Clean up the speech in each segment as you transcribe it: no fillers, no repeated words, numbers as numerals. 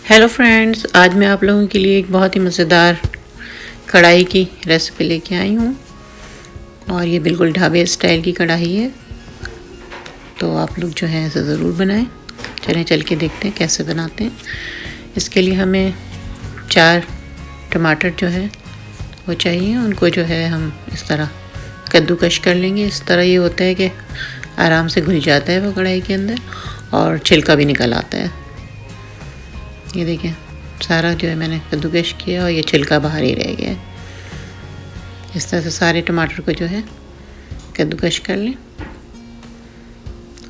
Hello friends, आज मैं आप लोगों के लिए एक बहुत ही मज़ेदार कढ़ाई की रेसिपी लेके आई हूँ। और ये बिल्कुल ढाबे स्टाइल की कढ़ाई है, तो आप लोग जो है ऐसे ज़रूर बनाएं। चलें चल के देखते हैं कैसे बनाते हैं। इसके लिए हमें 4 टमाटर जो है वो चाहिए। उनको जो है हम इस तरह कद्दूकश कर लेंगे। इस तरह ये होता है कि आराम से घुल जाता है वो कढ़ाई के अंदर और छिलका भी निकल आता है। ये देखें, सारा जो है मैंने कद्दूकश किया और ये छिलका बाहर ही रह गया है। इस तरह से सारे टमाटर को जो है कद्दूकश कर लें।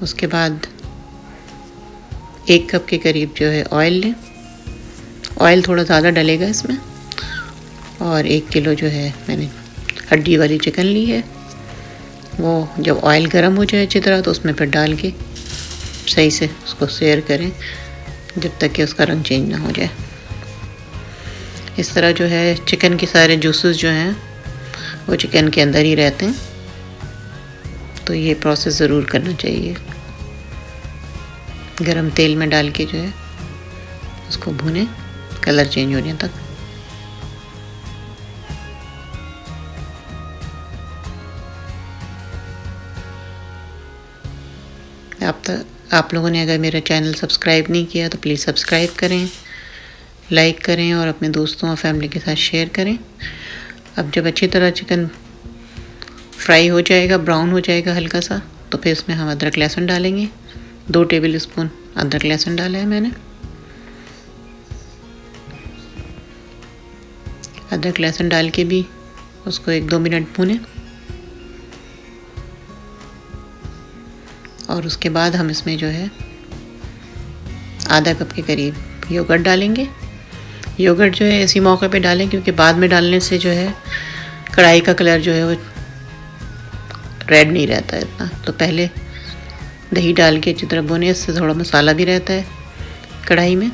उसके बाद 1 कप के करीब जो है ऑयल लें। ऑयल थोड़ा ज़्यादा डलेगा इसमें। और 1 किलो जो है मैंने हड्डी वाली चिकन ली है। वो जब ऑयल गर्म हो जाए अच्छी तरह तो उसमें फिर डाल के सही से उसको सेयर करें जब तक कि उसका रंग चेंज ना हो जाए। इस तरह जो है चिकन के सारे जूसेस जो हैं वो चिकन के अंदर ही रहते हैं, तो ये प्रोसेस ज़रूर करना चाहिए। गरम तेल में डाल के जो है उसको भूनें कलर चेंज होने तक। आप लोगों ने अगर मेरा चैनल सब्सक्राइब नहीं किया तो प्लीज़ सब्सक्राइब करें, लाइक करें और अपने दोस्तों और फैमिली के साथ शेयर करें। अब जब अच्छी तरह चिकन फ्राई हो जाएगा, ब्राउन हो जाएगा हल्का सा, तो फिर इसमें हम अदरक लहसुन डालेंगे। 2 टेबल स्पून अदरक लहसुन डाला है मैंने। अदरक लहसुन डाल के भी उसको 1-2 मिनट भूनें। और उसके बाद हम इसमें जो है आधा कप के करीब योगर्ट डालेंगे। योगर्ट जो है इसी मौके पे डालें, क्योंकि बाद में डालने से जो है कढ़ाई का कलर जो है वो रेड नहीं रहता है इतना। तो पहले दही डाल के अच्छी तरह भुने, इससे थोड़ा मसाला भी रहता है कढ़ाई में।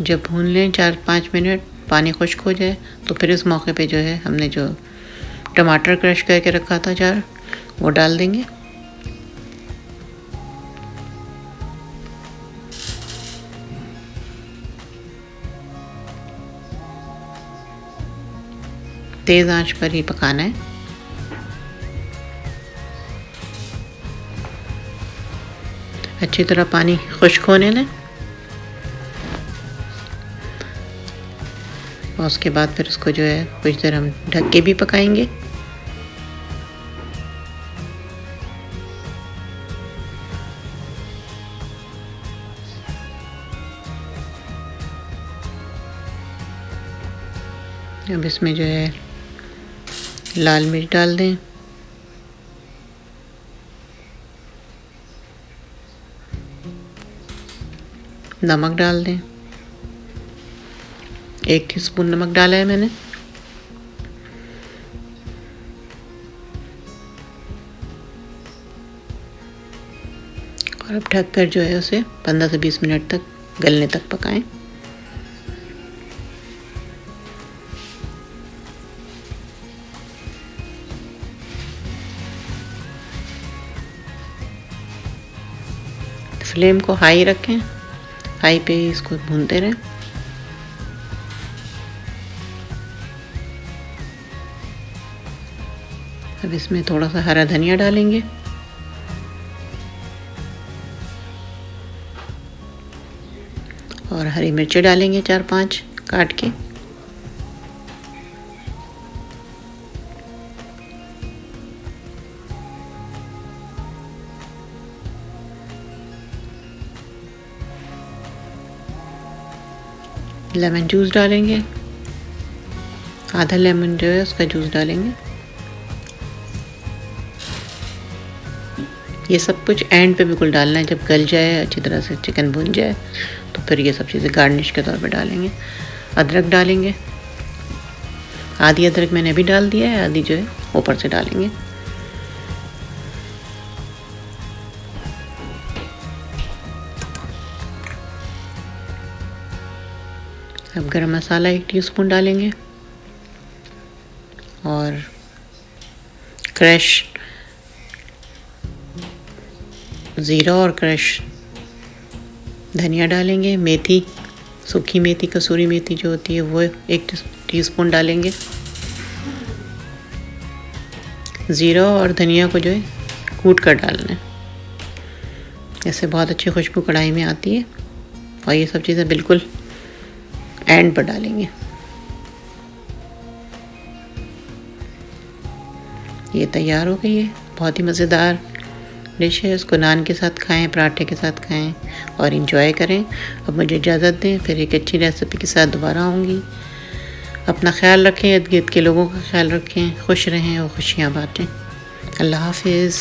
जब भून लें 4-5 मिनट, पानी खुश्क हो जाए, तो फिर इस मौके पे जो है हमने जो टमाटर क्रश करके रखा था 4, वो डाल देंगे। तेज़ आंच पर ही पकाना है। अच्छी तरह पानी खुश्क होने दें और उसके बाद फिर उसको जो है कुछ देर हम ढक के भी पकाएंगे। अब इसमें जो है लाल मिर्च डाल दें, नमक डाल दें। 1 टीस्पून नमक डाला है मैंने। और अब ढककर जो है उसे 15 से 20 मिनट तक गलने तक पकाएं। फ्लेम को हाई रखें, हाई पे ही इसको भूनते रहें। अब इसमें थोड़ा सा हरा धनिया डालेंगे और हरी मिर्ची डालेंगे 4-5 काट के। लेमन जूस डालेंगे, आधा लेमन जो है उसका जूस डालेंगे। ये सब कुछ एंड पे बिल्कुल डालना है, जब गल जाए अच्छी तरह से चिकन भुन जाए तो फिर ये सब चीज़ें गार्निश के तौर पे डालेंगे। अदरक डालेंगे, आधी अदरक मैंने अभी डाल दिया है, आधी जो है ऊपर से डालेंगे। अब गरम मसाला 1 टीस्पून डालेंगे और क्रश ज़ीरा और क्रश धनिया डालेंगे, मेथी, सूखी मेथी, कसूरी मेथी जो होती है वो 1 टीस्पून डालेंगे। ज़ीरा और धनिया को जो है कूट कर डालना है, ऐसे बहुत अच्छी खुशबू कढ़ाई में आती है। और ये सब चीज़ें बिल्कुल एंड पर डालेंगे। ये तैयार हो गई है, बहुत ही मज़ेदार डिश है। इसको नान के साथ खाएं, पराठे के साथ खाएं और इंजॉय करें। अब मुझे इजाज़त दें, फिर एक अच्छी रेसिपी के साथ दोबारा आऊँगी। अपना ख्याल रखें, इर्द गिर्द के लोगों का ख्याल रखें, खुश रहें और खुशियाँ बाँटें। अल्लाह हाफिज़।